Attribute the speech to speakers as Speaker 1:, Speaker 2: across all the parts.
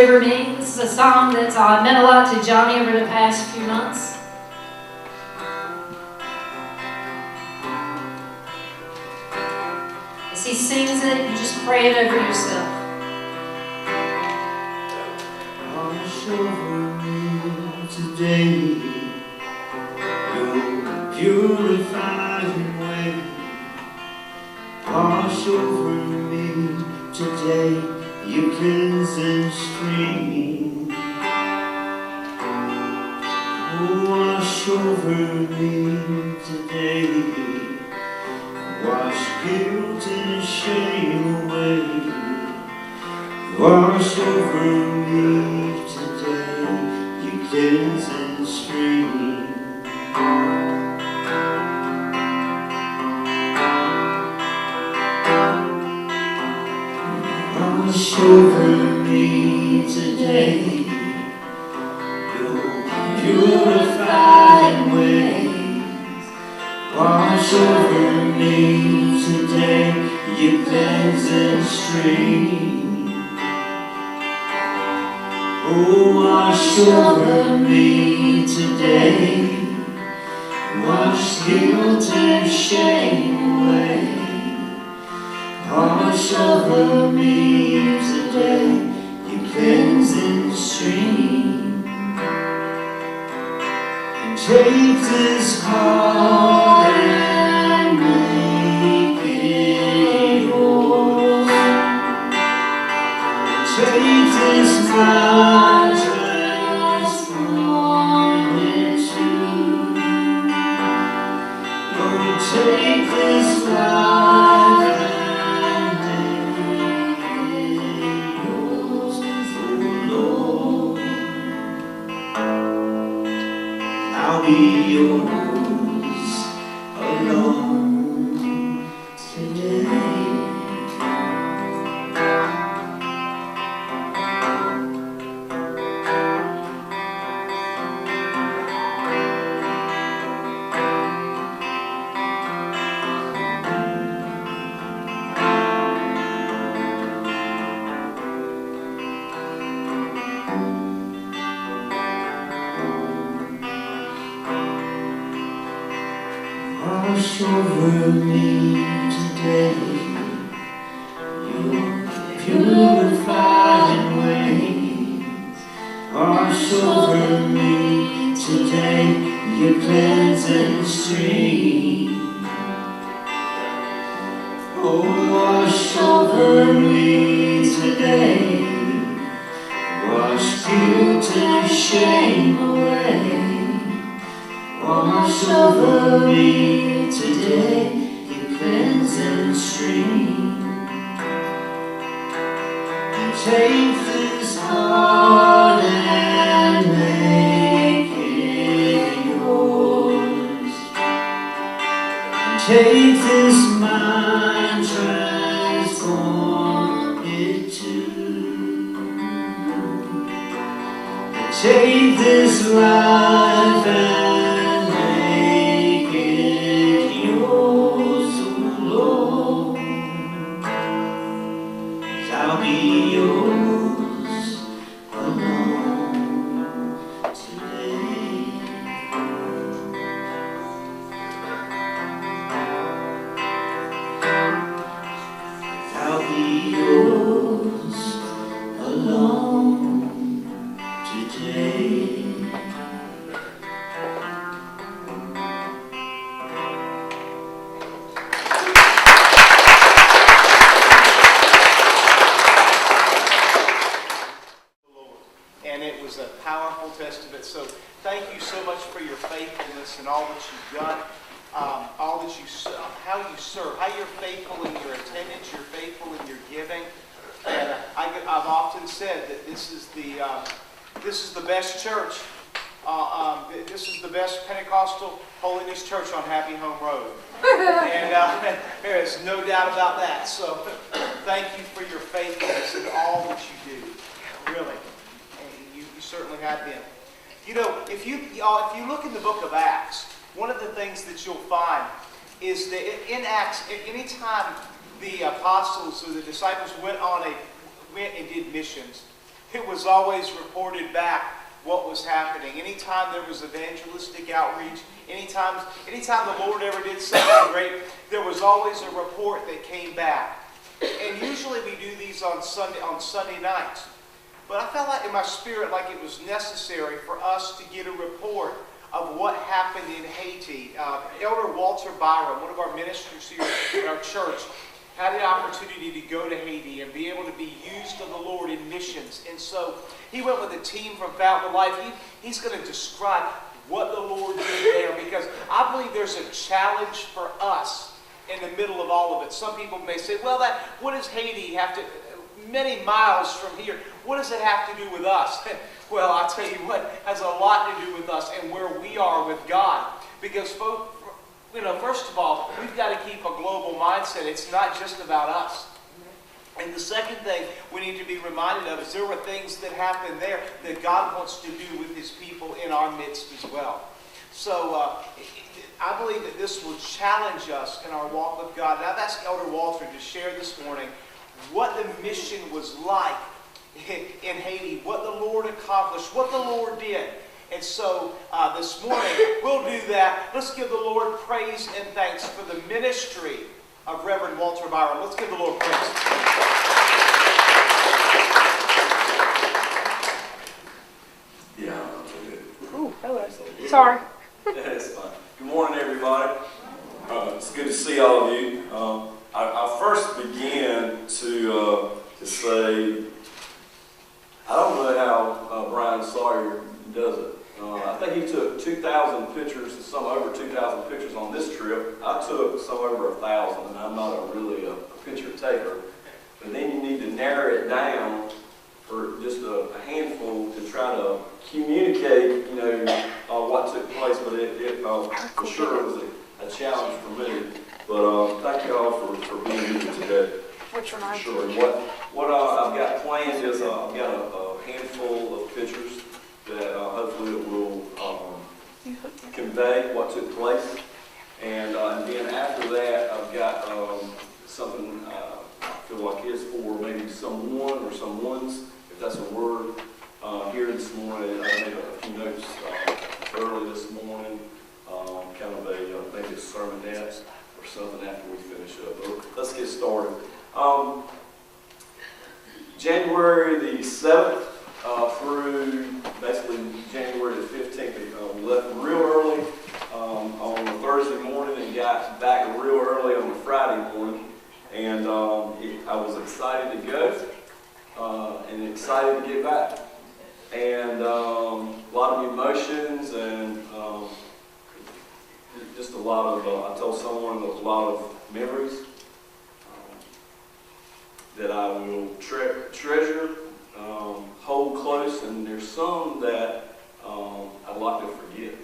Speaker 1: River mean. This is a song that's meant a lot to Johnny over the past few months. As he sings it, you just pray it over yourself.
Speaker 2: Wash over me today, your purifying way. Wash over me today, your cleansing stream. Oh, wash over me today, wash guilt and shame away. Wash over me today, you cleansing stream. Wash over me today, your purifying ways. Wash over me today, you cleansing stream. Oh, wash over me today, wash guilt and shame away. Wash over me today, you cleansing stream. And take this heart and make it yours. Take this mind, transform it to. Lord, take this life and make it yours, oh Lord. I'll be yours alone today. Wash over me today, your purifying ways. Wash over me today, your cleansing stream. Oh, wash over me today, wash guilt and shame away. Wash over me today, your cleansing stream. And take this heart and make it yours. And take this mind, transform it too. And take this life and I'll be yours alone today. I'll be yours alone today.
Speaker 3: A powerful testament. So thank you so much for your faithfulness and all that you've done, all that how you serve, how you're faithful in your attendance, you're faithful in your giving. And I've often said that this is the best church. This is the best Pentecostal holiness church on Happy Home Road. And there is no doubt about that. So thank you for your faithfulness in all that you do. Really. Certainly have been. You know, if you look in the book of Acts, one of the things that you'll find is that in Acts, anytime the apostles or the disciples went and did missions, it was always reported back what was happening. Anytime there was evangelistic outreach, anytime the Lord ever did something great, there was always a report that came back. And usually we do these on Sunday nights. But I felt like in my spirit like it was necessary for us to get a report of what happened in Haiti. Elder Walter Byrum, one of our ministers here in our church, had the opportunity to go to Haiti and be able to be used of the Lord in missions. And so he went with a team from Fountain of Life. He's going to describe what the Lord did there, because I believe there's a challenge for us in the middle of all of it. Some people may say, well, what does Haiti have to, many miles from here, what does it have to do with us? Well, I'll tell you what, it has a lot to do with us and where we are with God. Because first of all, we've got to keep a global mindset. It's not just about us. And the second thing we need to be reminded of is there were things that happened there that God wants to do with His people in our midst as well. So I believe that this will challenge us in our walk with God. And I've asked Elder Walter to share this morning what the mission was like in Haiti, what the Lord accomplished, what the Lord did. And so this morning, we'll do that. Let's give the Lord praise and thanks for the ministry of Reverend Walter Byrum. Let's give the Lord praise.
Speaker 4: Yeah, I'm too good.
Speaker 1: Ooh, hello. Sorry.
Speaker 4: That's fine. Good morning, everybody. It's good to see all of you. I first began to say, I don't know how Brian Sawyer does it. I think he took 2,000 pictures, some over 2,000 pictures on this trip. I took some over 1,000, and I'm not really a picture taker. But then you need to narrow it down for just a handful to try to communicate, what took place. But it for sure was a challenge for me. But thank you all for being here today.
Speaker 1: Which one are you?
Speaker 4: Sure. What I've got planned is I've got a handful of pictures that hopefully it will convey what took place. And then after that, I've got something I feel like is for maybe someone or someones, if that's a word, here this morning. I made a few notes early this morning, kind of maybe a sermonette or something after we finish up. But let's get started. January the 7th through basically January the 15th, we left real early on a Thursday morning and got back real early on a Friday morning. And I was excited to go and excited to get back. And a lot of emotions and just a lot of, I told someone there was a lot of memories that I will treasure, hold close, and there's some that I'd like to forget.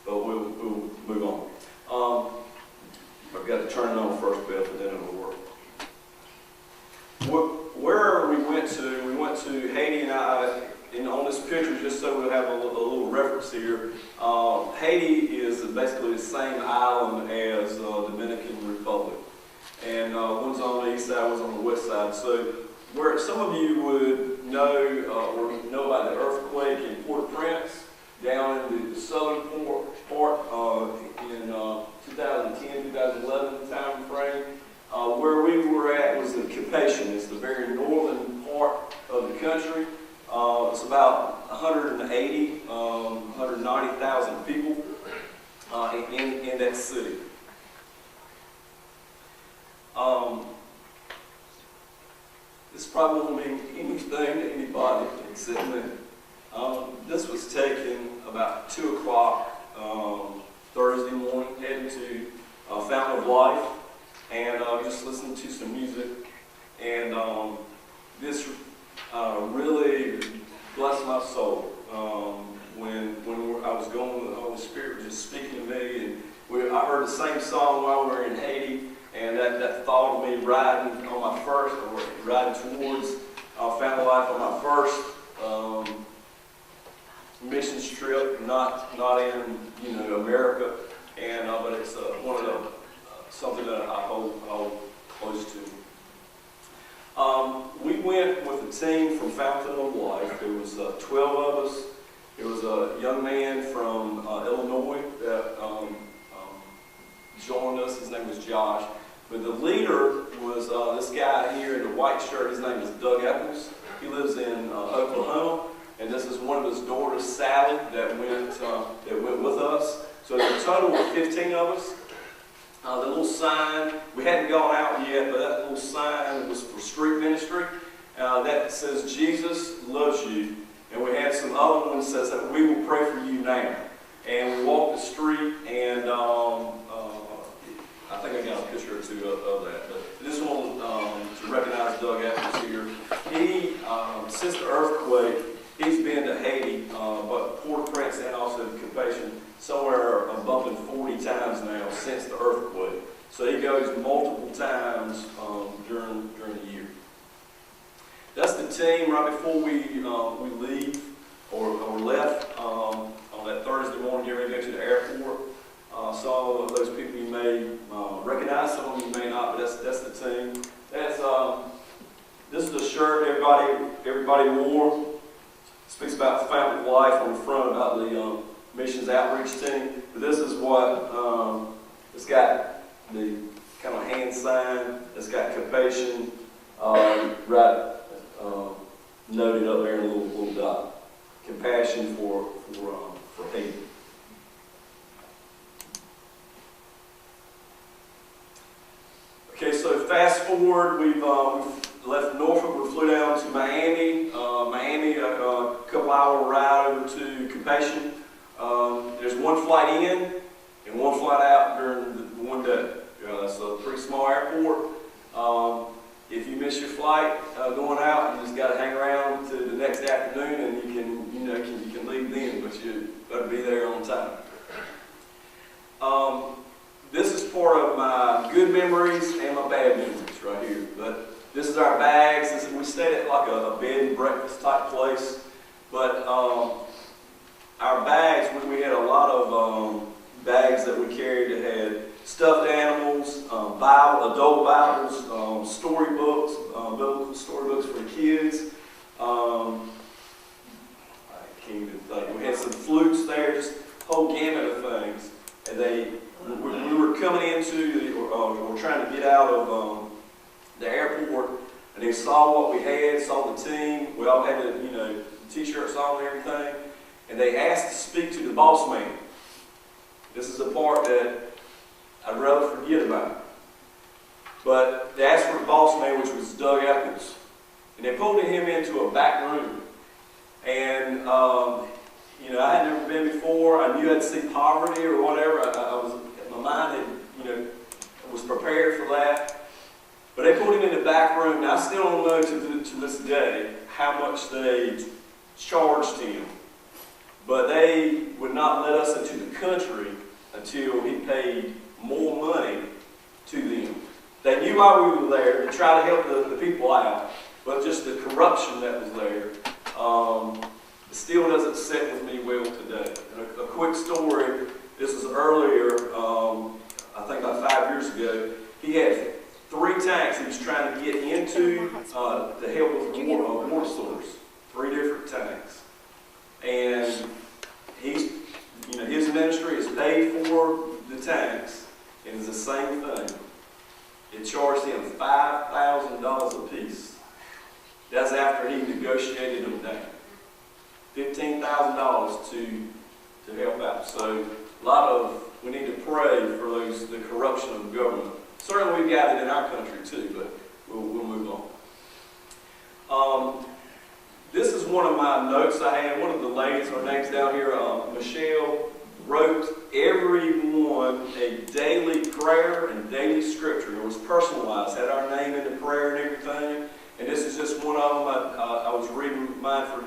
Speaker 4: But we'll move on. I've got to turn it on first, Beth, and then it'll work. Where we went to Haiti, and on this picture, just so we'll have a little reference here, Haiti is basically the same island as Dominican Republic. And one's on the east side, one's on the west side. So where some of you would know or know about the earthquake in Port-au-Prince, down in the southern part in 2010, 2011 time frame. Where we were at was the Carpathian. It's the very northern part of the country. It's about 180, 190,000 people in that city. This probably won't mean anything to anybody except me. This was taken about 2 o'clock Thursday morning, heading to Fountain of Life, and just listening to some music. And this really blessed my soul. When I was going, the Holy Spirit was just speaking to me, and I heard the same song while we were in Haiti. And that thought of me riding towards Fountain of Life on my first missions trip, not in America, and but it's one of the something that I hold close to. We went with a team from Fountain of Life. There was 12 of us. There was a young man from Illinois that joined us. His name was Josh. But the leader was this guy here in the white shirt. His name is Doug Eccles. He lives in Oklahoma. And this is one of his daughters, Sally, that went with us. So there's a total of 15 of us. The little sign, we hadn't gone out yet, but that little sign was for street ministry. That says, Jesus loves you. And we had some other ones that says that we will pray for you now. And we walked the street, and I think I got a picture or two of that. But this one, to recognize Doug Evans here. He, since the earthquake, he's been to Haiti, but Port-au-Prince and also Compassion, somewhere bumping 40 times now since the earthquake. So he goes multiple times during the year. That's the team right before we leave or left on that Thursday morning, getting ready to go to the airport. Some of those people you may recognize, some of you may not, but that's the team. This is the shirt everybody wore. Speaks about the Fountain of Life on the front, about the missions outreach team. But this is what it's got, the kind of hand sign. It's got Compassion noted up there in a little dot. Compassion for Haiti. Okay, so fast forward, we've left Norfolk, we flew down to Miami. A couple hour ride over to Compassion. There's one flight in and one flight out during one day. That's a pretty small airport. If you miss your flight going out, you just got to hang around to the next afternoon, and you can leave then, but you better be there on time. This is part of my good memories and my bad memories right here. But this is our bags. We stayed at like a bed and breakfast type place. But our bags, we had a lot of bags that we carried that had stuffed animals, adult Bibles, storybooks, biblical storybooks for the kids. I can't even think. We had some flutes there, just a whole gamut of things. And we were coming into, or trying to get out of the airport, and they saw what we had, saw the team. We all had the t-shirts on and everything. And they asked to speak to the boss man. This is the part that I'd rather forget about. But they asked for the boss man, which was Doug Eccles. And they pulled him into a back room. And, I had never been before. I knew I'd see poverty or whatever. My mind was prepared for that. But they pulled him in the back room. Now, I still don't know to this day how much they charged him. But they would not let us into the country until he paid more money to them. They knew why we were there, to try to help the people out, but just the corruption that was there it still doesn't sit with me well today. And a quick story, this was earlier, I think about 5 years ago. He had 3 tanks he was trying to get into to help with water source. 3 different tanks. And his ministry is paid for the tanks, and it's the same thing. It charged him $5,000 a piece. That's after he negotiated them down. $15,000 to help out. So we need to pray for the corruption of government. Certainly we've got it in our country too, but we'll move on. This is one of my notes I had. One of the ladies, her name's down here, Michelle, wrote everyone a daily prayer and daily scripture. It was personalized, had our name in the prayer and everything. And this is just one of them. I was reading mine for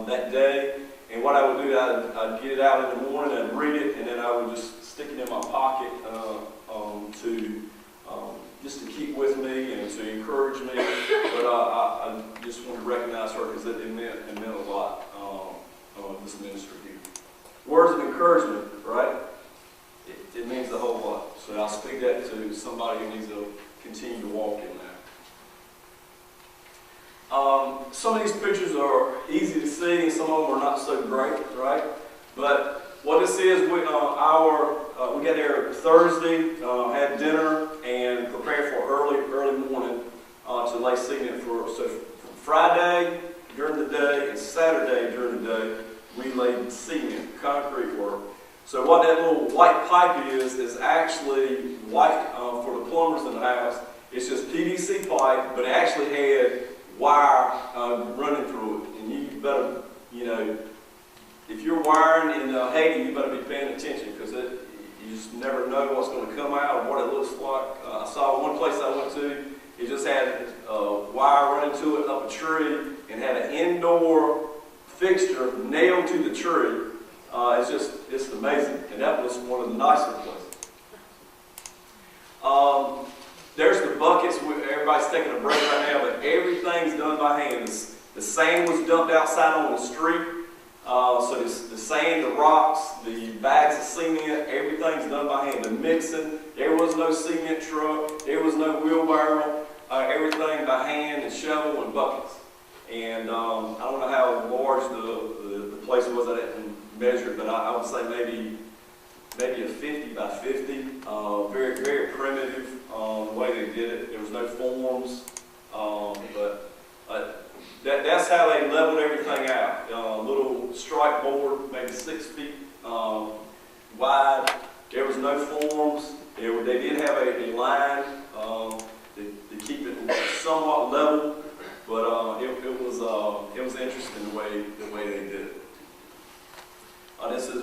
Speaker 4: that day. And what I would do, I'd get it out in the morning, I'd read it, and then I would just stick it in my pocket just to keep with me and to encourage me. But I just want to recognize her because it meant a lot, this ministry here. Words of encouragement, right? It means a whole lot. So I'll speak that to somebody who needs to continue to walk in that. Some of these pictures are easy to see, and some of them are not so great, right? But what this is, we got there Thursday, had dinner, and prepared for early morning to lay cement for. So Friday during the day and Saturday during the day, we laid cement, concrete work. So what that little white pipe is actually white for the plumbers in the house. It's just PVC pipe, but it actually had wire running through it. And you better, if you're wiring in Haiti, you better be paying attention because you just never know what's going to come out or what it looks like. I saw one place I went to, it just had wire running to it up a tree and had an indoor fixture nailed to the tree. It's amazing. And that was one of the nicer places. There's the buckets. Everybody's taking a break right now, but everything's done by hand. The sand was dumped outside on the street. So the sand, the rocks, the bags of cement, everything's done by hand. The mixing, there was no cement truck, there was no wheelbarrow. Everything by hand and shovel and buckets. And I don't know how large the place was. I didn't measure it, but I would say maybe a 50 by 50. Very, very primitive the way they did it. There was no forms, but that's how they leveled everything out. A little strike board, maybe 6 feet wide. There was no forms. They did have a line to keep it somewhat level, but it was interesting the way they did it.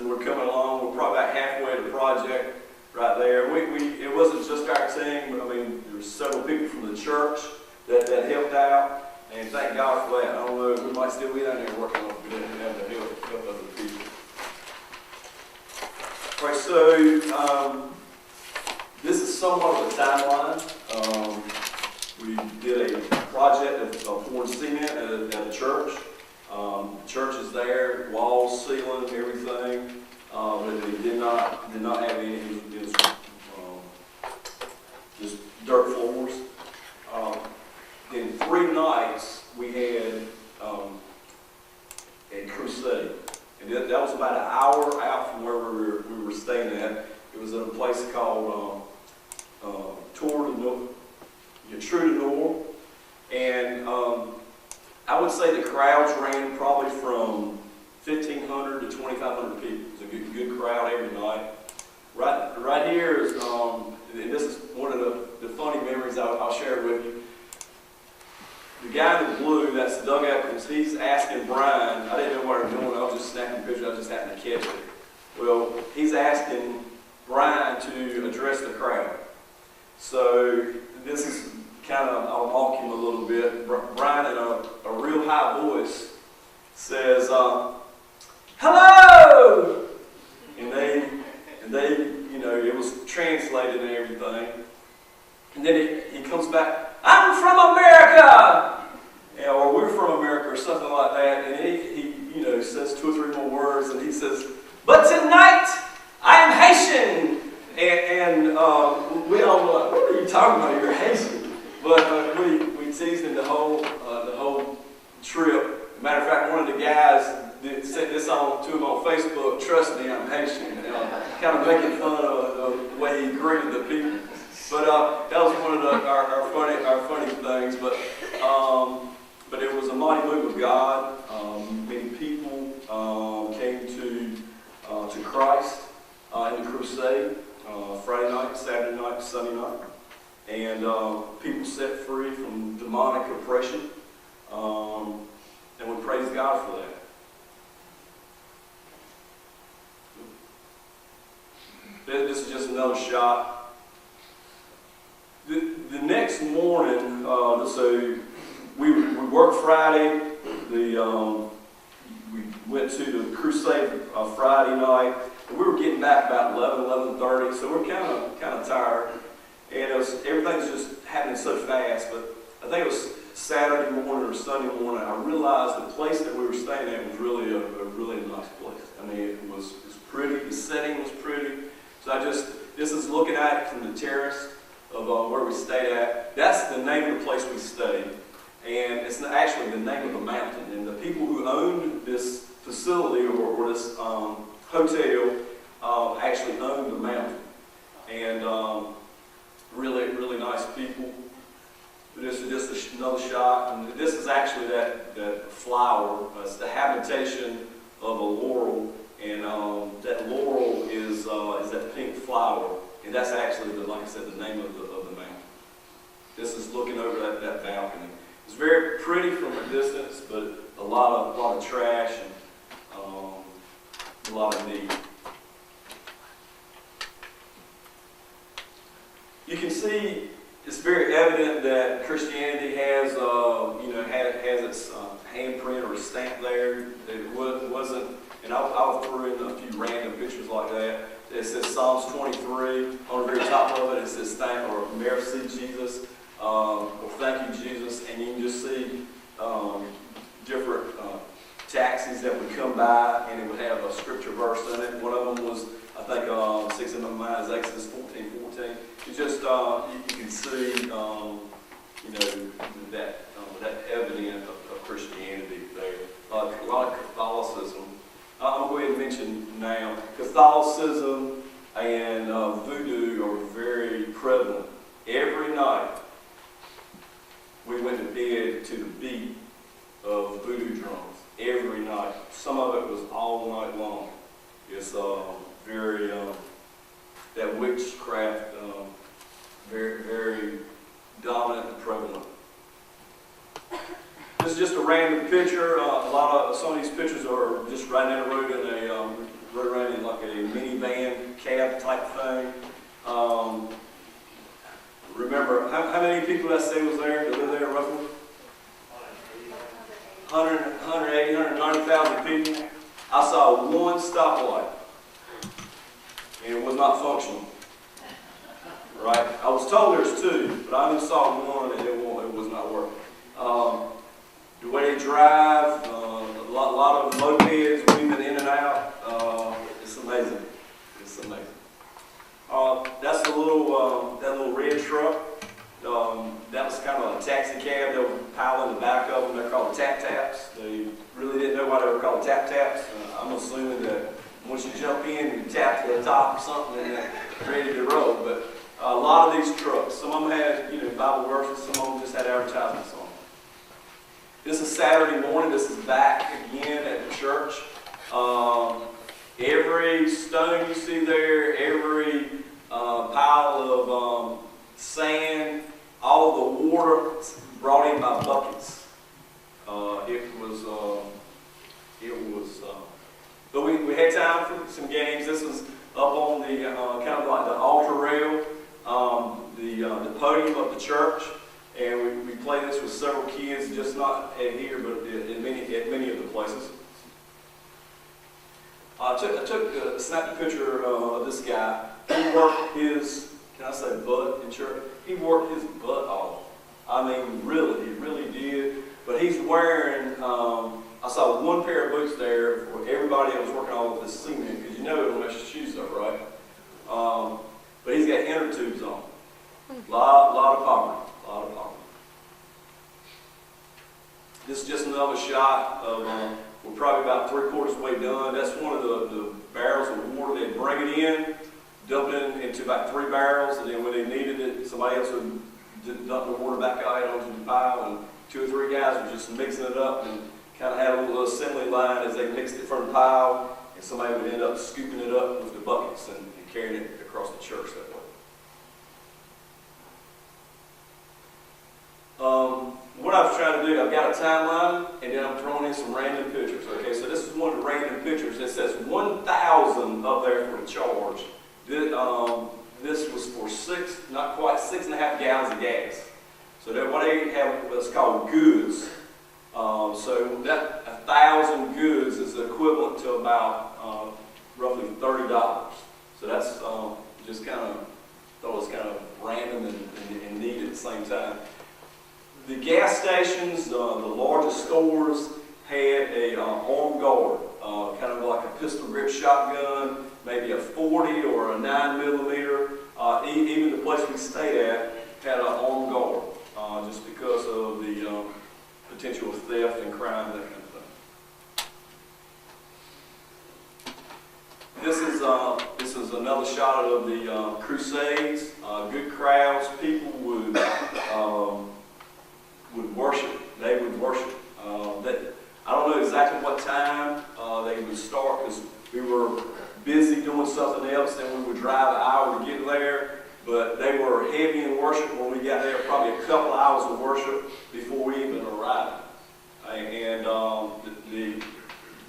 Speaker 4: We're coming along. We're probably about halfway to the project right there. It wasn't just our team, but there were several people from the church that helped out, and thank God for that. I don't know, we might still be down there working on it, but we didn't have to help other people. All right, so this is somewhat of a timeline. We did a project of pouring cement at a church. Church is there, walls, ceiling, everything. But they did not have any. It was just dirt floors. In 3 nights we had a crusade, and that was about an hour out from where we were staying at. It was at a place called True de Nord, and I would say the crowds ran probably from 1,500 to 2,500 people. It was a good crowd every night. Right here is, and this is one of the funny memories I'll share with you. The guy in the blue, that's Doug Evans, he's asking Brian, I didn't know what they were doing, I was just snapping pictures, I just happened to catch it. Well, he's asking Brian to address the crowd. So this is kind of, I'll mock him a little bit. Brian, in a real high voice, says, "Hello!" And they, it was translated and everything. And then he comes back, "I'm from America!" Or "We're from America," or something like that. And he says 2 or 3 more words, and he says, "But tonight, I am Haitian." And we all were like, "What are you talking about? You're Haitian." But we teased him the whole trip. Matter of fact, one of the guys sent this on to him on Facebook. "Trust me, I'm Haitian." Kind of making fun of the way he greeted the people. But that was one of our funny things. But it was a mighty move of God. Many people came to Christ in the crusade. Friday night, Saturday night, Sunday night. And people set free from demonic oppression. And we praise God for that. This is just another shot. The next morning, so we worked Friday. We went to the crusade Friday night. And we were getting back about 11:30, so we're kind of tired. And everything's just happening so fast. But I think it was Saturday morning or Sunday morning, I realized the place that we were staying at was really a really nice place. It was pretty. The setting was pretty. So this is looking at it from the terrace of where we stayed at. That's the name of the place we stayed. And it's actually the name of the mountain. And the people who owned this facility or this hotel actually owned the mountain. And really, really nice people. This is just another shot. And this is actually that flower. It's the habitation of a laurel. And that laurel is that pink flower. And that's actually, like I said, the name of the mountain. This is looking over that balcony. It's very pretty from a distance, but a lot of trash and a lot of need. You can see it's very evident that Christianity has has its handprint or stamp there. It wasn't, and I'll throw in a few random pictures like that. It says Psalms 23 on the very top of it. It says thank or merci Jesus. Or thank you, Jesus, and you can just see different taxis that would come by, and it would have a scripture verse in it. One of them was, I think, six in my mind is Exodus 14:14. You just you can see, that evidence of Christianity there. A lot of Catholicism. I'm going to go ahead and mention now, Catholicism and voodoo are very prevalent. Every night, we went to bed to the beat of voodoo drums. Every night. Some of it was all night long. It's very, that witchcraft, very, very dominant and prevalent. This is just a random picture. Some of these pictures are just right down the road rode around in like a minivan cab type thing. Remember, how many people did I say was there? That live there roughly? 180, 190,000 people. I saw one stoplight, and it was not functional. Right? I was told there's two, but I only saw one, and it was not working. The way they drive, a lot of mopeds weaving in and out. It's amazing. It's amazing. That's that little red truck. That was kind of a taxi cab. They would pile in the back of them. They're called tap-taps. They really didn't know why they were called tap-taps. I'm assuming that once you jump in, you tap to the top or something, and they're ready to roll. But a lot of these trucks, some of them had Bible verses, some of them just had advertisements on them. This is Saturday morning. This is back again at the church. Every stone you see there, every pile of sand, all the water brought in by buckets. But we had time for some games. This was up on the kind of like the altar rail, the podium of the church, and we played this with several kids, just not at here, but at many of the places. I snapped a picture of this guy. He worked his, can I say butt in church? He worked his butt off. I mean, really, he really did. But he's wearing, I saw one pair of boots there for everybody that was working on with this cement, because it'll mess your shoes up, right? But he's got inner tubes on. Lot of poverty. This is just another shot of, we're probably about 3/4 way done. That's one of the barrels of water. They'd bring it in, dump it into about 3 barrels, and then when they needed it, somebody else would dump the water back out onto the pile, and 2 or 3 guys were just mixing it up and kind of had a little assembly line as they mixed it from the pile, and somebody would end up scooping it up with the buckets and carrying it across the church that way. What I was trying to do, I've got a timeline, and then I'm throwing in some random pictures. Okay, so this is one of the random pictures. It says 1,000 up there for the charge. This was for 6.5 gallons of gas. So that what they have was called goods. So that 1,000 goods is equivalent to about roughly $30. So that's just kind of thought it was kind of random and neat at the same time. The gas stations, the largest stores, had a armed guard, kind of like a pistol grip shotgun, maybe a 40 or a 9mm. Even the place we stayed at had an armed guard, just because of the potential of theft and crime, that kind of thing. This is another shot of the Crusades. Good crowds. People would worship. They would worship. I don't know exactly what time they would start, because we were busy doing something else. Then we would drive an hour to get there. But they were heavy in worship when we got there. Probably a couple hours of worship before we even arrived. And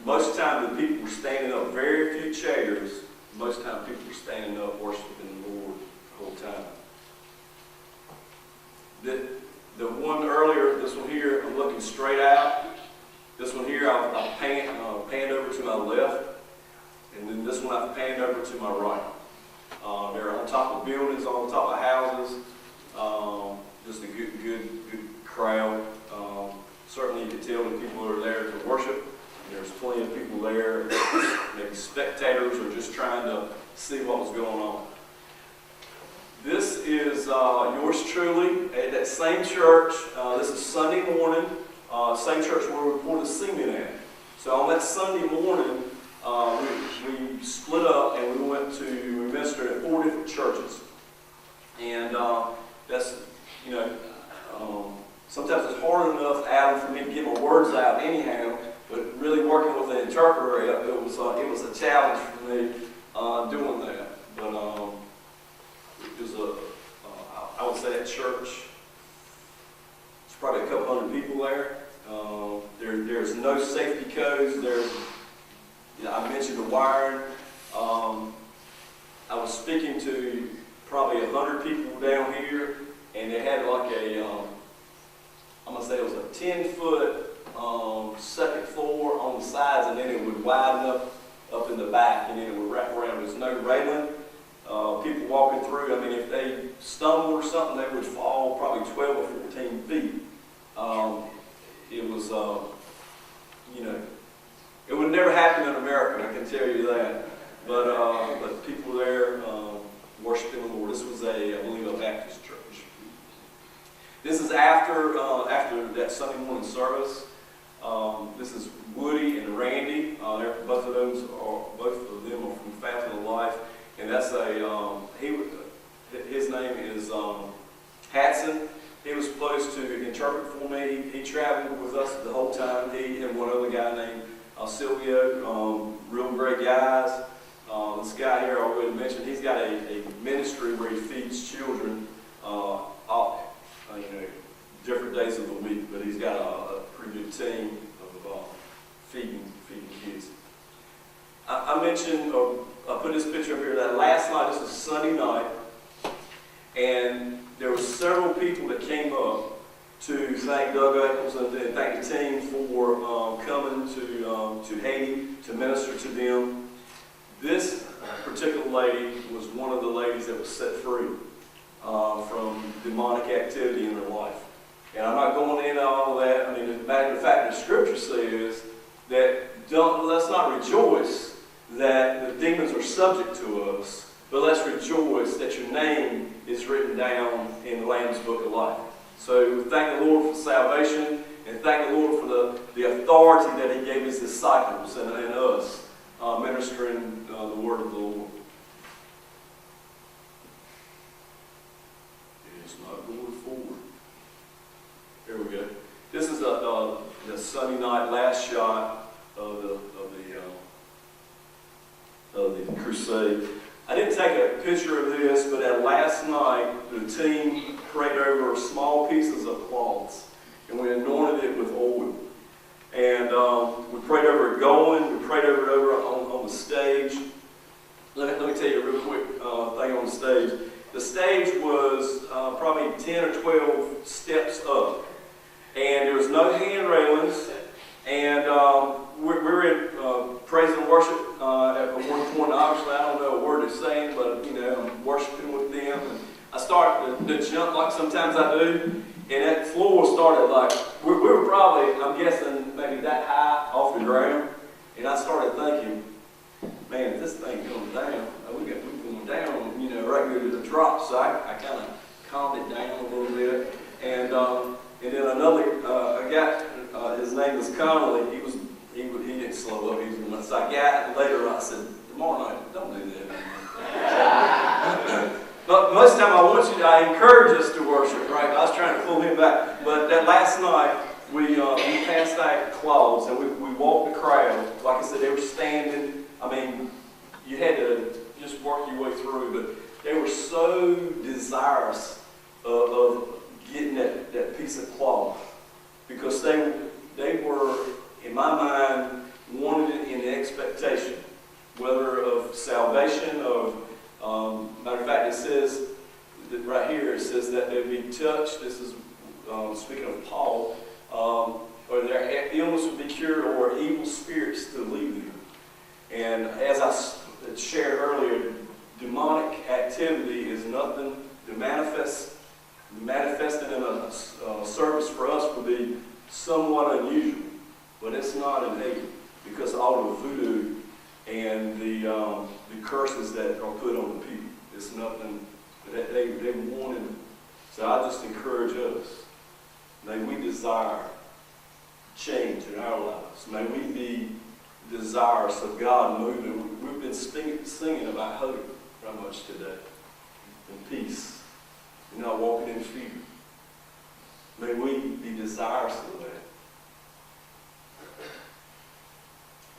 Speaker 4: most of the time the people were standing up. Very few chairs. Most of the time people were standing up worshiping the Lord the whole time. The one earlier, this one here, I'm looking straight out. This one here, I've panned over to my left. And then this one I've panned over to my right. They're on top of buildings, on top of houses. Just a good crowd. Certainly you can tell that people are there to worship. There's plenty of people there, maybe spectators or just trying to see what was going on. This is yours truly at that same church. This is Sunday morning, same church where we poured the cement at. So on that Sunday morning, we split up and we ministered at 4 different churches. And that's, sometimes it's hard enough, Adam, for me to get my words out anyhow, but really working with an interpreter, it was a challenge for me doing that. But it was I would say at church, there's probably a couple hundred people there. There's no safety codes. I mentioned the wiring. I was speaking to probably 100 people down here, and they had like I'm going to say it was a 10-foot second floor on the sides, and then it would widen up in the back, and then it would wrap around. There's no railing. People walking through, I mean, if they stumbled or something, they would fall probably 12 or 14 feet. It was, it would never happen in America, I can tell you that. But people there worshiping the Lord. This was I believe, a Baptist church. This is after that Sunday morning service. This is Woody and Randy. Both of them are from Fountain of Life, and that's his name is Hatson. He was supposed to interpret for me. He traveled with us the whole time. He and one other guy named Silvio, real great guys. This guy here I already mentioned, he's got a ministry where he feeds children different days of the week, but he's got a pretty good team of feeding kids. I mentioned, I put this picture up here, that last night, this was Sunday night, and there were several people that came up to thank Doug Eccles and thank the team for coming to Haiti to minister to them. This particular lady was one of the ladies that was set free from demonic activity in her life. And I'm not going into all of that. I mean, as a matter of fact, the scripture says that let's not rejoice that the demons are subject to us, but let's rejoice that your name is written down in the Lamb's Book of Life. So thank the Lord for salvation, and thank the Lord for the authority that He gave His disciples and us ministering the word of the Lord. It's not going forward. Here we go. This is the Sunday night last shot of the crusade. I didn't take a picture of this, but at last night the team prayed over small pieces of cloths, and we anointed it with oil. And we prayed over it going. We prayed over it on the stage. Let me tell you a real quick thing on the stage. The stage was probably 10 or 12 steps up. And there was no hand railings. And we were in praise and worship at one point. Obviously, I don't know a word they're saying, but I'm worshiping with them. And I started to jump like sometimes I do. And that floor started like, we were probably, I'm guessing, maybe that high off the ground. And I started thinking, man, if this thing comes down, we're going down, right here to the drop. So I kind of calmed it down a little bit. And then another, I got was Connolly, he didn't slow up. He was once I got later, I said, tomorrow night, don't do that. But most of the time I encourage us to worship, right? I was trying to pull him back. But that last night, we passed out clouds and we walked the crowd. Like I said, they were standing. I mean, you had to just work your way through, but they were so desirous of getting that piece of cloth because they were, in my mind, wanted it in expectation, whether of salvation, matter of fact, it says that right here, it says that they'd be touched. This is speaking of Paul, or their illness would be cured, or evil spirits to leave them. And as I shared earlier, demonic activity is nothing to manifesting in a service for us would be somewhat unusual, but it's not in Haiti because of all the voodoo and the curses that are put on the people. It's nothing that they wanted. So I just encourage us. May we desire change in our lives. May we be desirous of God moving. We've been singing about hope very much today. And peace. We're not walking in fear. May we be desirous of that.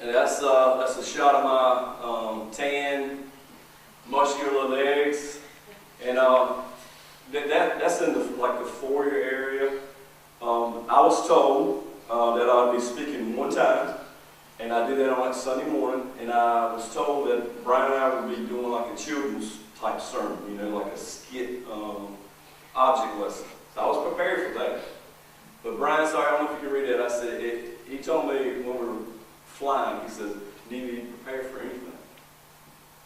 Speaker 4: And that's a shot of my tan, muscular legs. And that's in the foyer area. I was told that I'd be speaking one time, and I did that on that Sunday morning, and I was told that Brian and I would be doing like a children's type sermon, like a skit object lesson. So I was prepared for that. But Brian, sorry, I don't know if you can read that. I said, he told me when we were flying, he says, you need to be prepared for anything.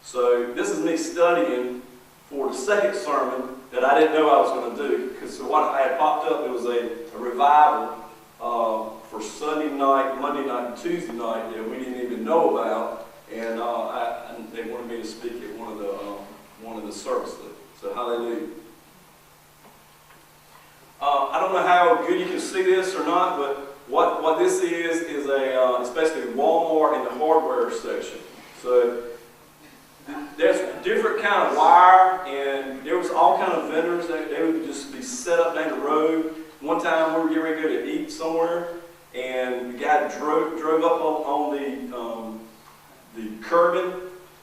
Speaker 4: So this is me studying for the second sermon that I didn't know I was going to do. Because what I had popped up, it was a revival for Sunday night, Monday night, and Tuesday night that we didn't even know about. And they wanted me to speak at one of the services. So hallelujah. I don't know how good you can see this or not, but what this is it's basically Walmart in the hardware section. So there's different kind of wire, and there was all kind of vendors. They would just be set up down the road. One time we were getting ready to go to eat somewhere, and the guy drove up on the curbing,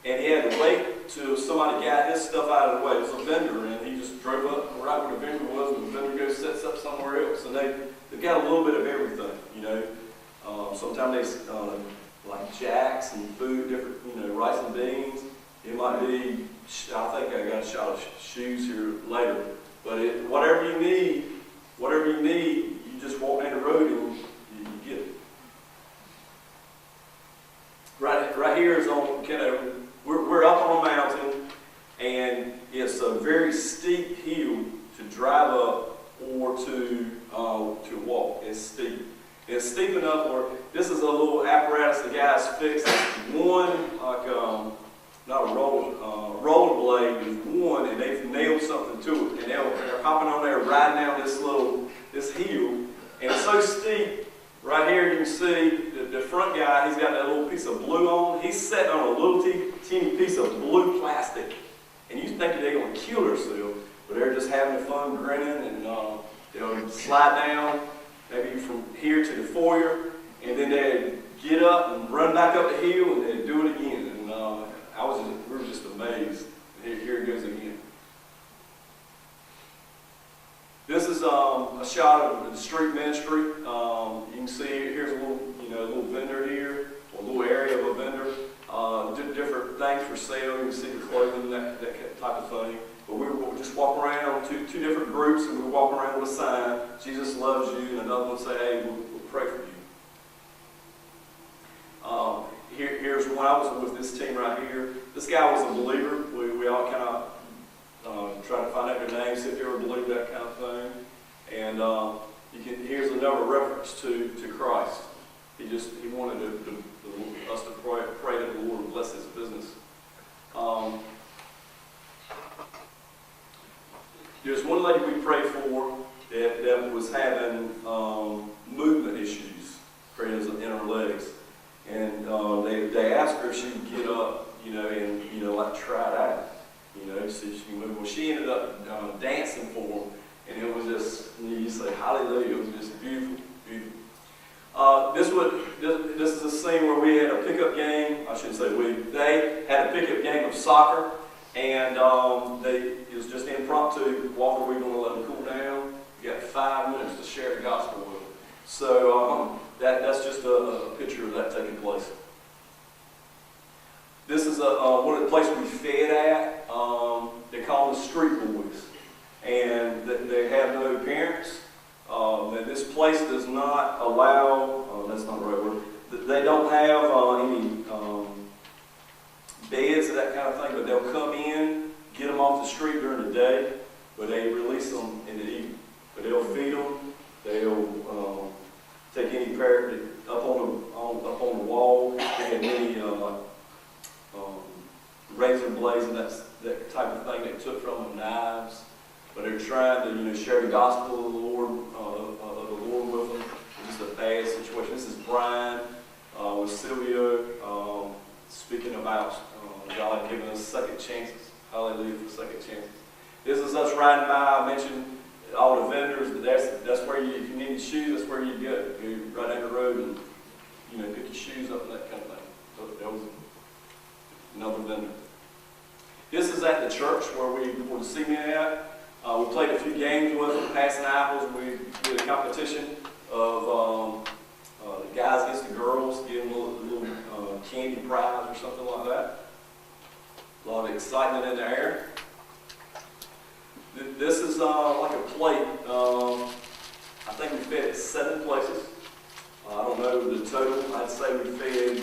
Speaker 4: and he had to wait till somebody got his stuff out of the way. It was a vendor, and he just drove up right where the vendor was, and the vendor goes sets up somewhere else. And they've got a little bit of everything, Sometimes they like jacks and food, different, rice and beans. It might be, I think I got a shot of shoes here later. But whatever you need, you just walk down the road and you get it. Right here is on we're up on a mountain, and it's a very steep hill to drive up or to walk. It's steep. It's steep enough where this is a little apparatus the guys fixed. One not a roller blade is one, and they've nailed something to it, and they're hopping on there, riding down this hill, and it's so steep. Right here you can see the front guy, he's got that little piece of blue on. He's sitting on a little teeny piece of blue plastic. And you think they're going to kill themselves, but they're just having fun grinning, and they'll slide down maybe from here to the foyer, and then they'd get up and run back up the hill, and they'd do it again. And we were just amazed. Here it goes again. This is a shot of the street ministry. You can see here's a little vendor here, a little area of a vendor. Different things for sale. You can see the clothing, that type of thing. But we would just walk around, two different groups, and we would walk around with a sign, Jesus loves you, and another one would say, hey, we'll pray for you. Here's when I was with this team right here. This guy was a believer. We all kind of try to find out their names, see if they ever believe that kind of thing. And here's another reference to Christ. He wanted us to pray that the Lord would bless his business. There's one lady we prayed for that was having movement issues. Praise in her legs. And they asked her if she would get up, and like try it out, see if she can move. Well, she ended up dancing for them, and it was just, you say hallelujah. It was just beautiful, beautiful. This is a scene where we had a pickup game. I shouldn't say we. They had a pickup game of soccer, and it was just impromptu. Walker, we're going to let them cool down. You got 5 minutes to share the gospel with them. So that's just a picture of that taking place. This is one of the places we fed at. They call them the Street Boys, and they have no parents. This place does not allow, that's not the right word, they don't have any beds or that kind of thing, but they'll come in, get them off the street during the day, but they release them in the evening. But they'll feed them, they'll take any parent up on the wall, they have any razor blades and that type of thing they took from them, knives. But they're trying to, share the gospel of the Lord with them. It's just a bad situation. This is Brian with Silvio speaking about God giving us second chances. Hallelujah for second chances. This is us riding by. I mentioned all the vendors. That's where if you need shoes, that's where you go. You right down the road and pick your shoes up and that kind of thing. So that was another vendor. This is at the church where we were to see me at. We played a few games with them, passing apples. We did a competition of the guys against the girls, giving a little candy prize or something like that. A lot of excitement in the air. This is like a plate. I think we fed at 7 places. I don't know the total. I'd say we fed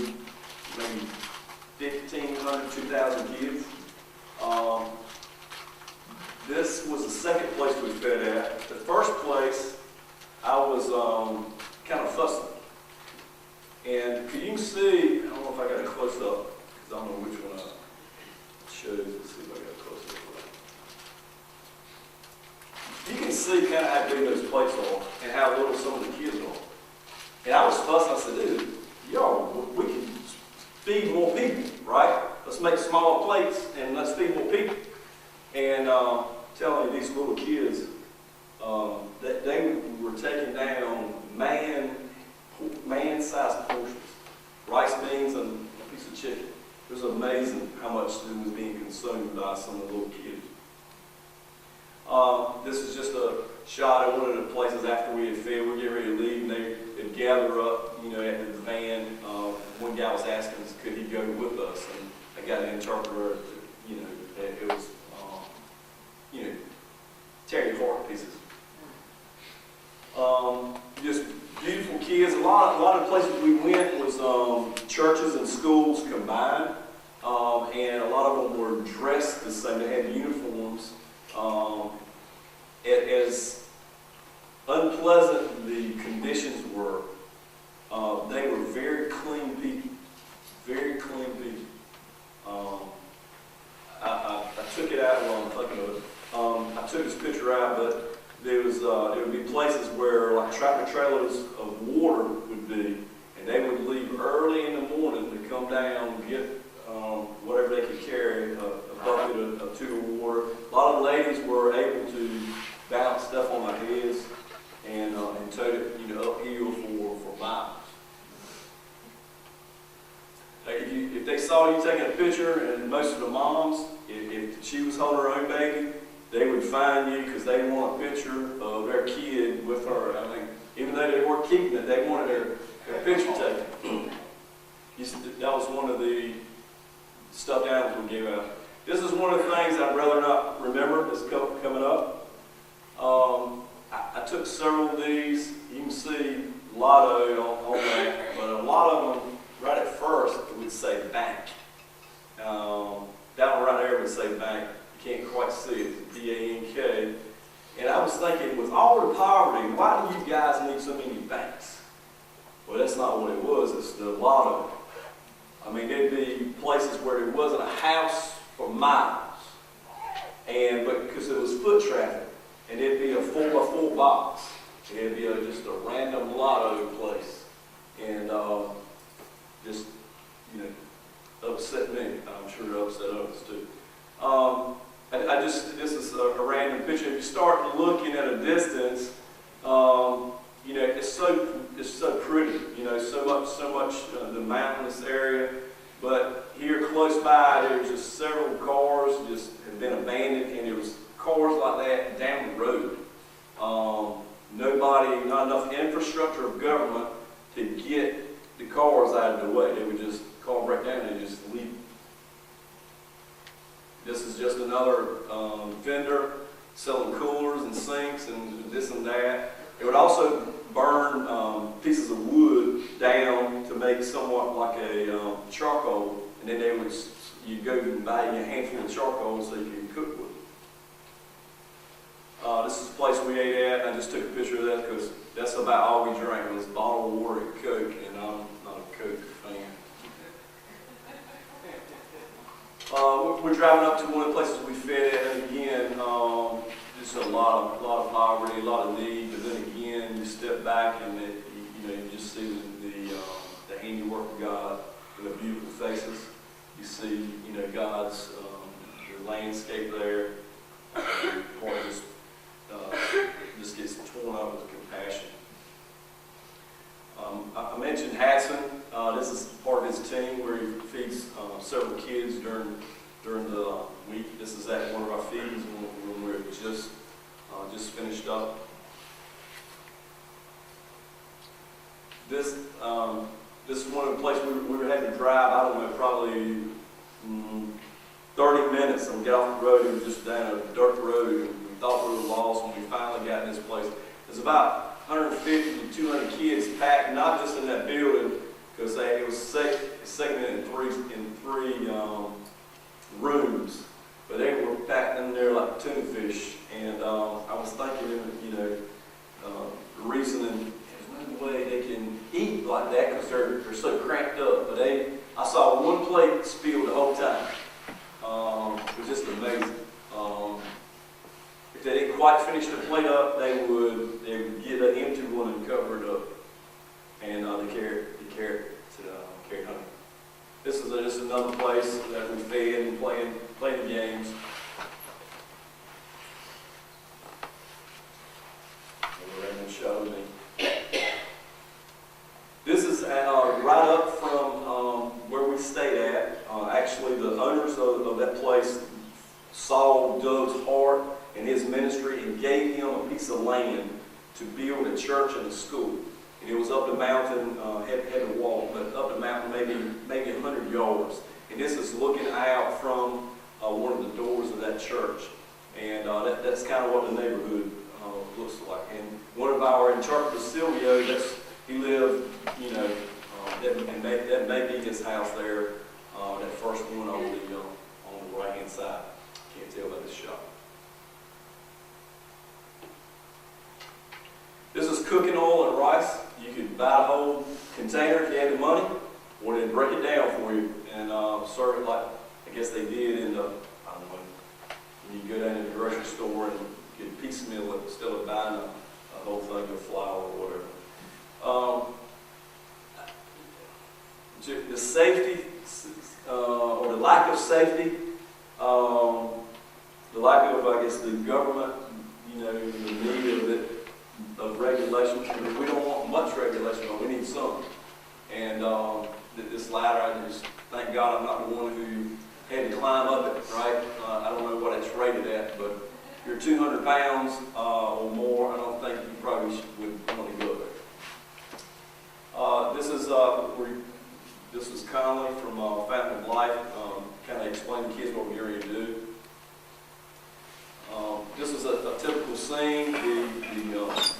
Speaker 4: maybe 1,500, 2,000 kids. This was the second place we fed at. The first place, I was kind of fussing. And you can see, I don't know if I got a close up, because I don't know which one I showed. Let's see if I got a close up. You can see kind of how big those plates are and how little some of the kids are. And I was fussing. I said, dude, we can feed more people, right? Let's make smaller plates and let's feed more people. And telling you, these little kids, that they were taking down man-sized portions, rice, beans, and a piece of chicken. It was amazing how much it was being consumed by some of the little kids. This is just a shot of one of the places after we had fed. We're getting ready to leave, and they'd gather up, at the van. One guy was asking us, could he go with us? And I got an interpreter. It was, tear your heart pieces. Just beautiful kids. A lot of places we went was churches and schools combined, and a lot of them were dressed the same. They had uniforms. As unpleasant the conditions were, they were very clean people. Very clean people. I took it out while I'm thinking of it. I took this picture out, but there would be places where like tractor trailers of water would be, and they would leave early in the morning to come down and get whatever they could carry, a bucket of 2 of water. A lot of ladies were able to balance stuff on their heads and tote it uphill for miles. If they saw you taking a picture, and most of the moms, if she was holding her own baby, they would find you because they want a picture of their kid with her. I mean, even though they weren't keeping it, they wanted their picture taken. That was one of the stuffed animals we gave out. This is one of the things I'd rather not remember that's coming up. I took several of these. You can see Lotto on that, but a lot of them, right at first, it would say bank. That one right there would say bank. You can't quite see it, B-A-N-K. And I was thinking, with all the poverty, why do you guys need so many banks? Well, that's not what it was. It's the Lotto. I mean, there'd be places where there wasn't a house for miles, but because it was foot traffic, and it'd be a 4x4 box. It'd be just a random Lotto place and just, you know, upset me. I'm sure it upset others too. This is a random picture. If you start looking at a distance, you know, it's so pretty. You know, so much the mountainous area. But here close by, there's just several cars just have been abandoned, and there was cars like that down the road. Nobody, not enough infrastructure of government to get the cars out of the way. They would just car break down and just leave. This is just another vendor selling coolers and sinks and this and that. It would also burn pieces of wood down to make somewhat like a charcoal, and then you go and buy a handful of charcoal so you can cook with it. This is the place we ate at, and I just took a picture of that because that's about all we drank was bottled water and Coke, and I'm not a Coke fan. We're driving up to one of the places we fed at, and again, just a lot of poverty, a lot of need. But then again, you step back and you just see the handiwork of God in the beautiful faces. You see, God's the landscape there. Part just gets torn up with compassion. I mentioned Hatson. This is part of his team where he feeds several kids during the week. This is at one of our feedings when we're just finished up. This is one of the places we were having to drive. I don't know, probably 30 minutes and get off the road. It was just down a dirt road. We thought we were lost when we finally got in this place. There's about 150 to 200 kids packed, not just in that building, because it was segmented in three rooms, but they were packed in there like tuna fish. And I was thinking, the reasoning is no way they can eat like that because they're so cranked up. But I saw one plate spilled the whole time. It was just amazing. If they didn't quite finish the plate up, they would get an empty one and cover it up, and they carry it home. This is just another place that we fed and playing the games. Raymond showed me. This is right up from where we stayed at. Actually, the owners of that place saw Doug's heart and his ministry and gave him a piece of land to build a church and a school. And it was up the mountain, had to walk, but up the mountain maybe 100 yards. And this is looking out from one of the doors of that church. And that's kind of what the neighborhood looks like. And one of our interpreters, Silvio, he lived, that may be his house there, that first one on the right-hand side. Can't tell by this shot. This is cooking oil and rice. You could buy a whole container if you had the money, or they'd break it down for you and serve it like I guess they did in the, I don't know, when you go down to the grocery store and get a piecemeal instead of buying a whole thing of flour or whatever. The safety, or the lack of safety, the lack of, I guess, the government, the need of it, of regulation. We don't want much regulation, but we need some. And this ladder, I just thank God I'm not the one who had to climb up it, right? I don't know what it's rated at, but if you're 200 pounds or more, I don't think you probably would want to go there. This is Conley from Fountain of Life, kind of explain to kids what we're going to do. This is a typical scene.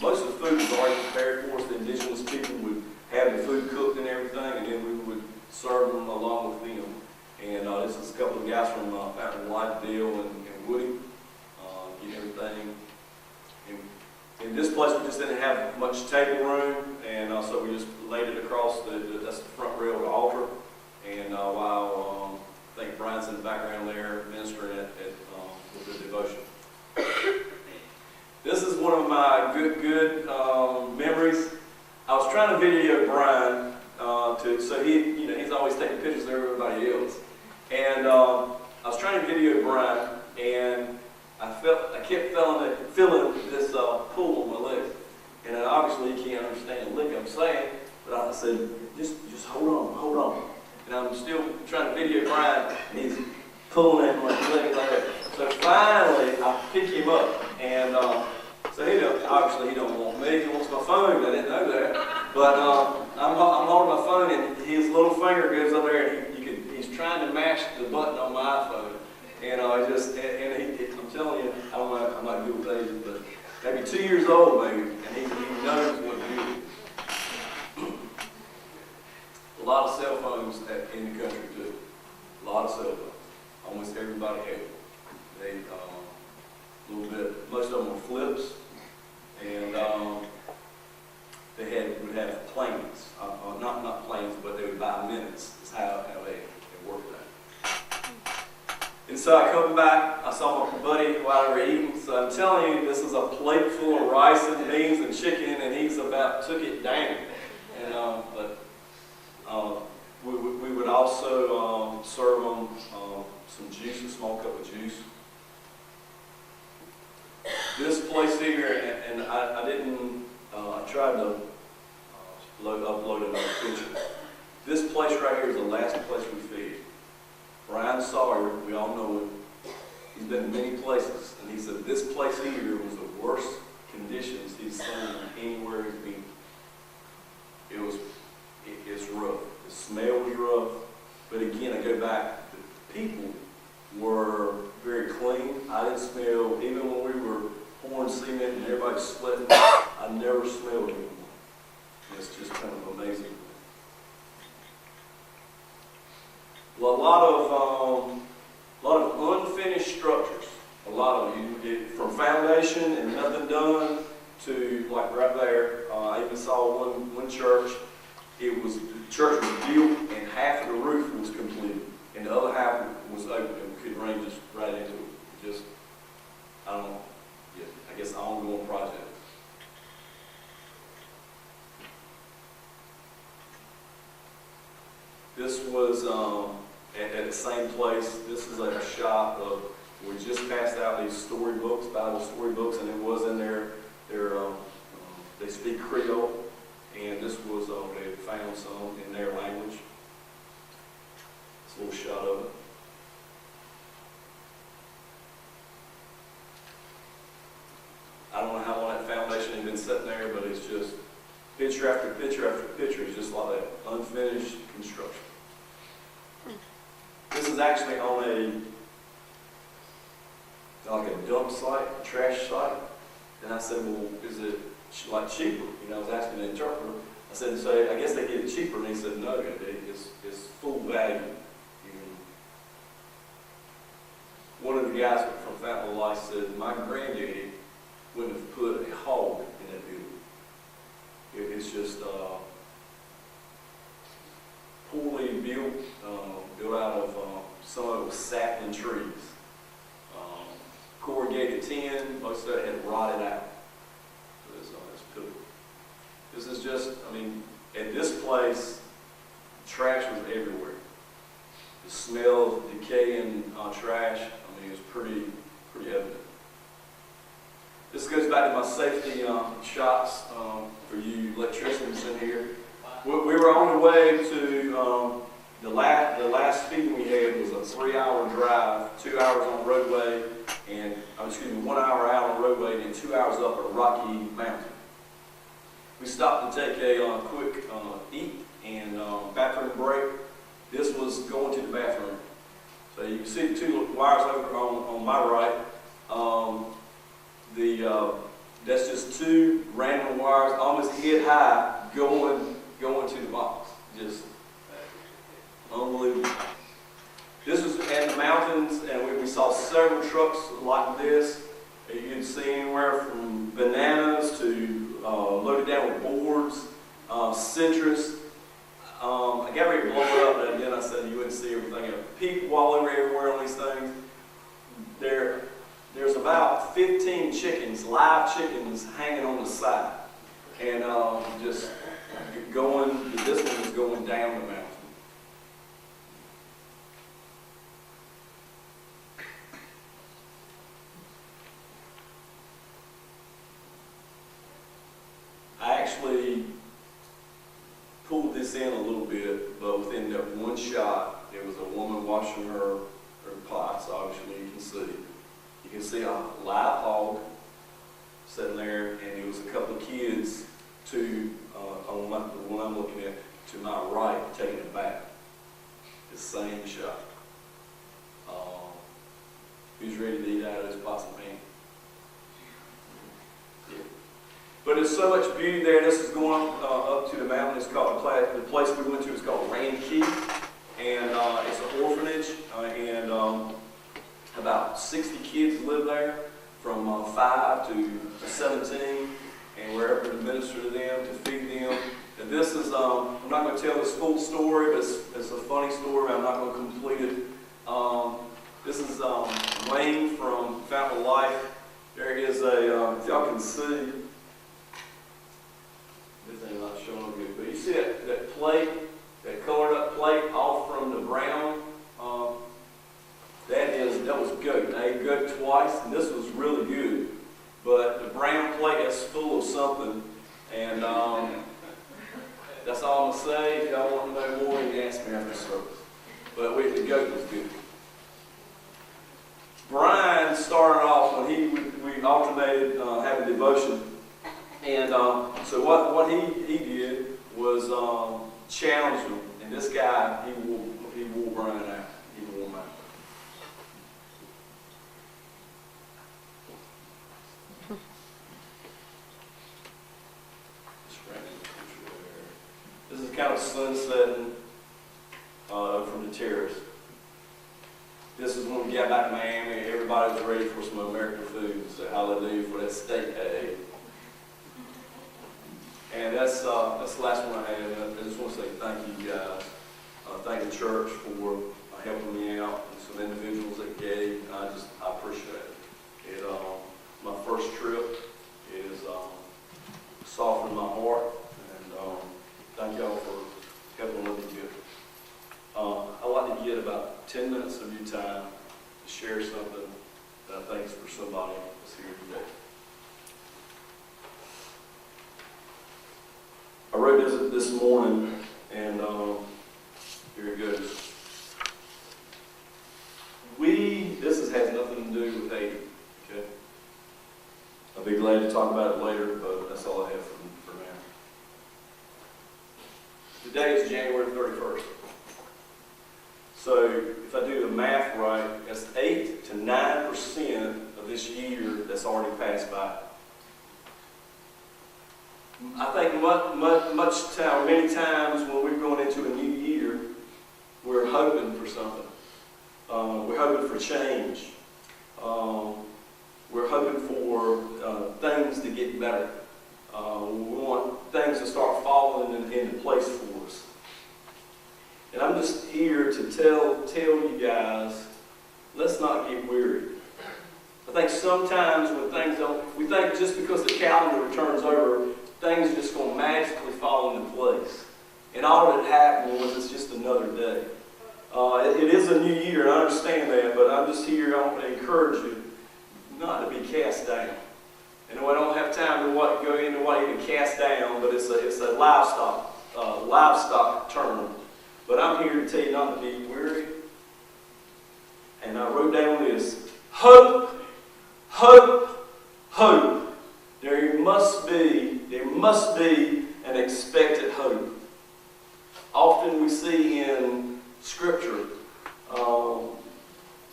Speaker 4: Most of the food was already prepared for us. The indigenous people would have the food cooked and everything, and then we would serve them along with them. And this is a couple of guys from Fountain of Life, Dale and Woody, get everything. In this place, we just didn't have much table room, and so we just laid it across that's the front rail of the altar. And while I think Brian's in the background there ministering with the devotion. This is one of my good memories. I was trying to video Brian so he's always taking pictures of everybody else. And I was trying to video Brian, and I kept feeling this pull on my leg. And obviously he can't understand a lick I'm saying, but I said, just hold on. And I'm still trying to video Brian, and he's pulling at my leg like that. So finally, I pick him up, and so obviously he don't want me, he wants my phone, I didn't know that. But I'm holding my phone, and his little finger goes up there, and he's trying to mash the button on my iPhone. And I'm telling you, I'm not good with ages, but maybe 2 years old maybe, and he knows what to do. A lot of cell phones in the country too. A lot of cell phones. Almost everybody had them. They, a little bit, most of them were flips, and would have plans. Not plans, but they would buy minutes. That's how they worked that. And so I come back, I saw my buddy while they were eating, so I'm telling you, this is a plate full of rice and beans and chicken, and he's about took it down. And we would also serve them some juice, a small cup of juice. This place here, and I didn't, I tried to upload another picture. This place right here is the last place we feed. Brian Sawyer, we all know him. He's been to many places, and he said this place here was the worst conditions he's seen anywhere he's been. It's rough. The smell was rough, but again, I go back. The people were very clean. I didn't smell, even when we were pouring cement and everybody sweating, I never smelled it. It's just kind of amazing. Well, a lot of unfinished structures. A lot of you, from foundation and nothing done to like right there. I even saw one church. The church was built and half of the roof was completed, and the other half was open and could rain just right into it. Just, I don't know. Yeah, I guess an ongoing project. This was at the same place. This is a shop of, we just passed out these storybooks, Bible storybooks, and it was in there. They speak Creole, and this was, they had found some in their language. This little shot of it. I don't know how long that foundation had been sitting there, but it's just picture after picture after picture. It's just like that unfinished construction. This is actually on a dump site, a trash site. And I said, well, is it like cheaper? I was asking the interpreter. I said, so I guess they get it cheaper. And he said, no, it's full value. One of the guys from Fountain of Life said, my granddaddy wouldn't have put a hog in that building. It's just poorly built, built out of some of it was sapling trees. Corrugated tin, most of it had rotted out. This is just, at this place, trash was everywhere. The smell of decaying trash, it was pretty evident. This goes back to my safety shots for you electricians in here. We were on the way to the last feeding we had was a 3-hour drive, 2 hours on the roadway, and 1 hour out on the roadway, and 2 hours up a rocky mountain. We stopped to take a quick eat and bathroom break. This was going to the bathroom. So you can see the two wires over on my right. That's just two random wires, almost head high, going to the box. Just unbelievable. This was in the mountains, and we saw several trucks like this. You can see anywhere from bananas to loaded down with boards, citrus. I got ready to blow it up, and then I said you wouldn't see everything. People all over everywhere on these things. There's about 15 chickens, live chickens, hanging on the side. And just this one is going down the mountain. I actually pulled this in a little bit, but within that one shot, there was a woman washing her pots. Obviously, you can see. You can see a live hog sitting there, and there was a couple of kids, on the one I'm looking at, to my right, taking a bath. The same shot. Who's ready to eat out of this pots and pan? Yeah. But there's so much beauty there. This is going up to the mountain. It's called the place we went to is called Key, and it's an orphanage, and about 60 kids live there, from 5 to 17, and we're able to minister to them, to feed them. And this is, I'm not going to tell this full story, but it's a funny story. I'm not going to complete it. This is Wayne from Fountain of Life. There is a, if y'all can see, this ain't not showing good, but you see that plate, that colored up plate off from the brown? That was goat. I ate goat twice, and this was really good. But the brown plate is full of something, and that's all I'm going to say. If y'all want to know more, you can ask me after service. But the goat was good. Brian started off when we alternated having devotion, and so what he did was challenge him, and this guy he wore Brian out. He wore him out. This is kind of sunsetting from the terrace. This is when we got back to Miami. Everybody was ready for some American food. So hallelujah for that steak egg. And that's the last one I had. I just want to say thank you guys. Thank the church for helping me out, and some individuals that gave. I appreciate it. My first trip is softened my heart, and thank y'all for helping with the gift. I'd like to get about 10 minutes of your time to share something that I think is for somebody that's here today. I wrote this morning, and here it goes. This has nothing to do with Haiti, okay? I'll be glad to talk about it later, but that's all I have for now. Today is January 31st. So if I do the math right, that's 8 to 9% of this year that's already passed by. I think many times when we're going into a new year, we're hoping for something. We're hoping for change. We're hoping for things to get better. We want things to start falling into place for us. And I'm just here to tell you guys, let's not get weary. I think sometimes when things don't, we think just because the calendar returns over, things are just going to magically fall into place. And all that happened was it's just another day. It is a new year, and I understand that, but I'm just here, I want to encourage you not to be cast down. And I don't have time to go into what you can cast down, but it's a livestock term. But I'm here to tell you not to be weary. And I wrote down this: hope, hope, hope. There must be an expected hope. Often we see in Scripture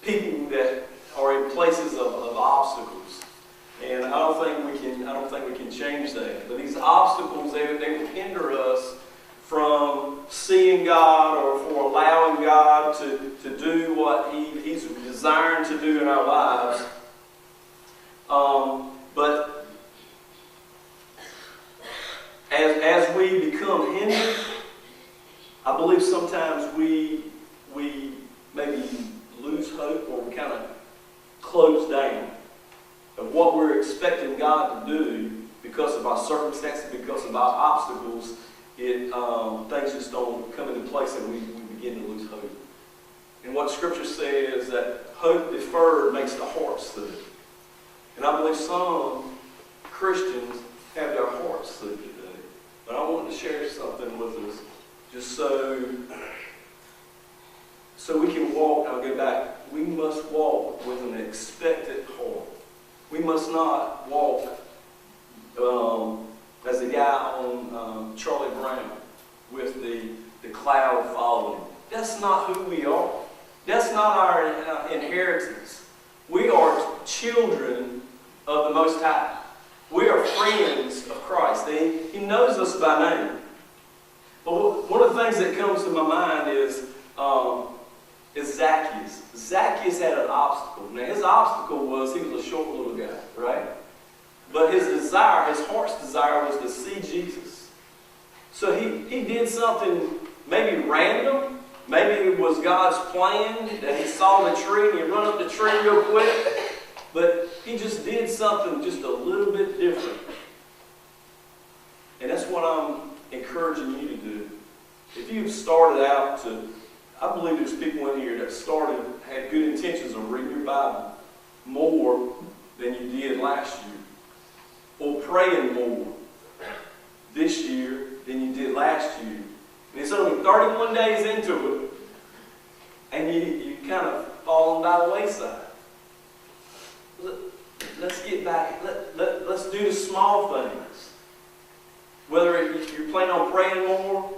Speaker 4: people that are in places of obstacles, and I don't think we can change that. But these obstacles, they will hinder us from seeing God, or for allowing God to do what He's desiring to do in our lives. But as we become hindered, I believe sometimes we maybe lose hope, or we kind of close down of what we're expecting God to do because of our circumstances, because of our obstacles. things just don't come into place and we begin to lose hope. And what Scripture says that hope deferred makes the heart sick. And I believe some Christians have their hearts sick today. But I want to share something with us just so we can walk. I'll get back. We must walk with an expectant heart. We must not walk as the guy on Charlie Brown with the cloud following. That's not who we are. That's not our inheritance. We are children of the Most High. We are friends of Christ. He knows us by name. But one of the things that comes to my mind is Zacchaeus. Zacchaeus had an obstacle. Now his obstacle was he was a short little guy, right? But his desire, his heart's desire was to see Jesus. So he did something maybe random. Maybe it was God's plan that he saw the tree and he run up the tree real quick. But he just did something just a little bit different. And that's what I'm encouraging you to do. If you've started out I believe there's people in here that had good intentions of reading your Bible more than you did last year. Or praying more this year than you did last year. And it's only 31 days into it, and you kind of fallen by the wayside. Let's get back. Let's do the small things. Whether you're planning on praying more.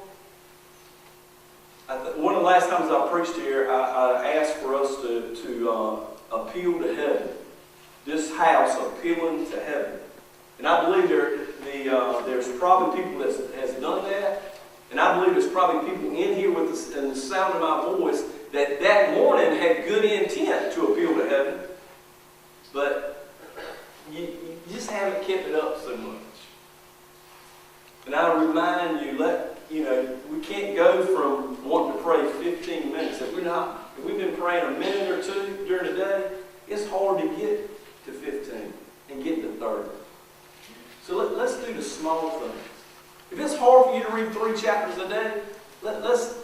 Speaker 4: One of the last times I preached here, I asked for us to appeal to heaven. This house appealing to heaven. And I believe there's probably people that has done that. And I believe there's probably people in here with the sound of my voice that morning had good intent to appeal to heaven. But you just haven't kept it up so much. And I remind you, we can't go from wanting to pray 15 minutes. If we've been praying a minute or two during the day, it's hard to get to 15 and get to 30. So let's do the small things. If it's hard for you to read 3 chapters a day, let's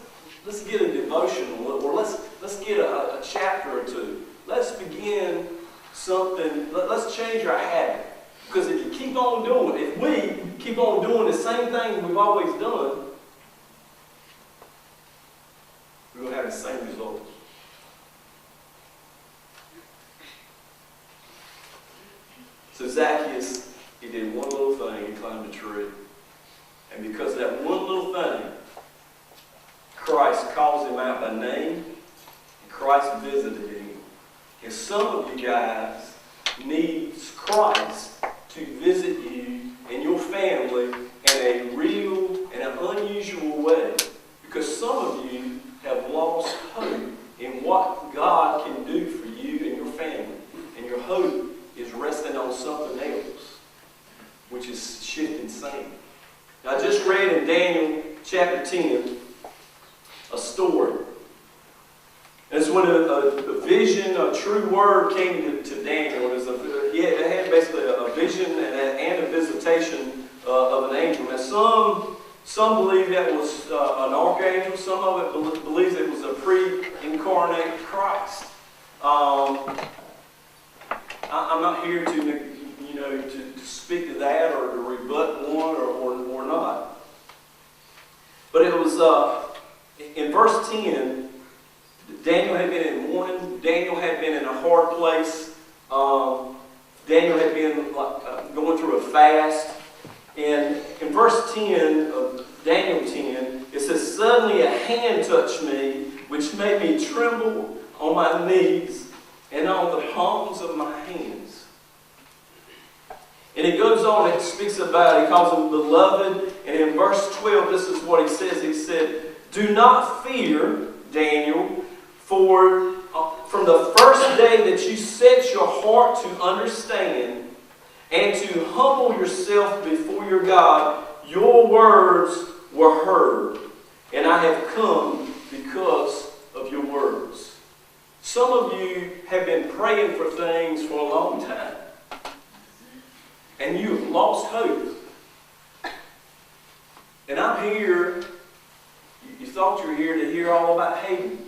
Speaker 4: get a devotional, or let's get a chapter or 2. Let's begin something. Let's change our habit. Because if we keep on doing the same thing we've always done, we're going to have the same results. So Zacchaeus, he did one little thing. He climbed a tree. And because of that one little thing, Christ calls him out by name, and Christ visited him. And some of you guys need Christ to visit you and your family in a real and an unusual way. Because some of you have lost hope in what God can do for you and your family. And your hope is resting on something else, which is shifting sand. Now, I just read in Daniel chapter 10 a story. And it's when a vision, a true word came to Daniel. He had basically a vision and a visitation of an angel. Now, some believe that was an archangel. Some of it believes it was a pre-incarnate Christ. I'm not here to speak to that or to rebut one or not. But it was in verse 10. Daniel had been in mourning. Daniel had been in a hard place. Daniel had been going through a fast. And in verse 10 of Daniel 10, it says, "Suddenly a hand touched me, which made me tremble on my knees and on the palms of my hands." And it goes on, it speaks about, he calls him beloved. And in verse 12, this is what he says. He said, "Do not fear, Daniel, for from the first day that you set your heart to understand and to humble yourself before your God, your words were heard, and I have come because of your words." Some of you have been praying for things for a long time, and you've lost hope. And I'm here, you thought you were here to hear all about Haiti.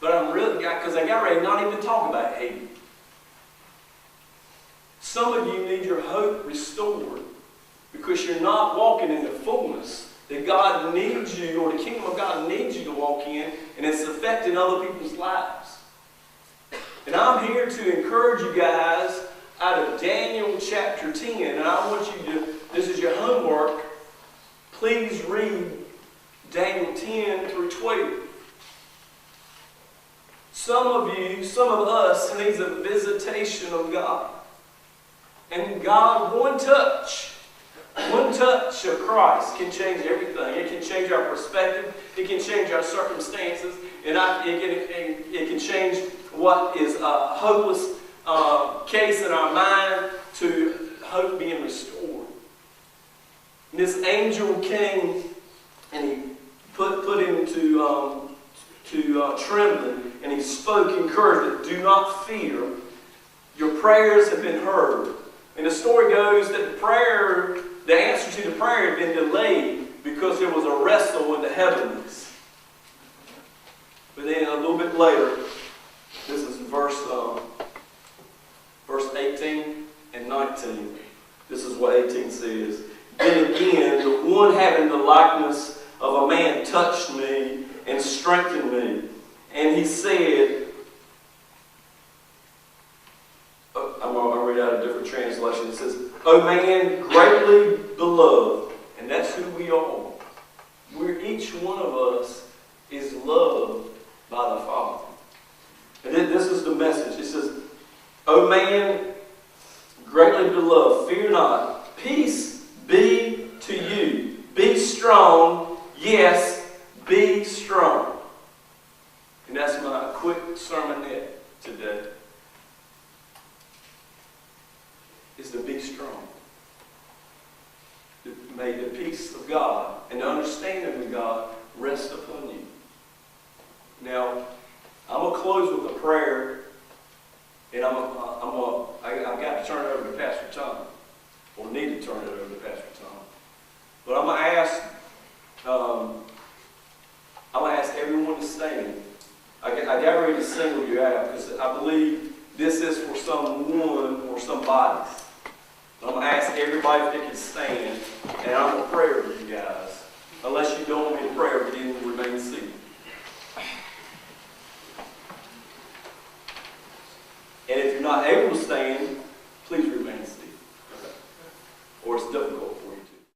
Speaker 4: But I'm really, because I got ready not even to talk about Haiti. Some of you need your hope restored because you're not walking in the fullness that God needs you, or the kingdom of God needs you to walk in, and it's affecting other people's lives. And I'm here to encourage you guys out of Daniel chapter 10, and I want you to, this is your homework, please read Daniel 10 through 12. Some of you, some of us needs a visitation of God. And God, one touch of Christ can change everything. It can change our perspective. It can change our circumstances. And it can change what is a hopeless case in our mind to hope being restored. And this angel came and he put him to trembling, and he spoke encouragement. Do not fear. Your prayers have been heard. And the story goes that the answer to the prayer had been delayed because there was a wrestle in the heavens. But then a little bit later, this is verse 18 and 19. This is what 18 says. Then again, the one having the likeness of a man touched me and strengthened me. And he said, I'm going to read out a different translation. It says, O man, greatly beloved. And that's who we are. Each one of us is loved by the Father. And this is the message. It says, O man, greatly beloved, fear not. Peace be to you. Be strong. Yes, be strong. And that's my quick sermonette today. Is to be strong. May the peace of God and the understanding of God rest upon you. Now, I'm going to close with a prayer, and I've got to turn it over to Pastor Tom, or need to turn it over to Pastor Tom. But I'm going to ask everyone to stand. I got ready to single you out because I believe this is for someone or somebody. I'm going to ask everybody if they can stand, and I'm going to pray over you guys. Unless you don't want me to pray over you, then remain seated. And if you're not able to stand, please remain seated. Okay. Or it's difficult.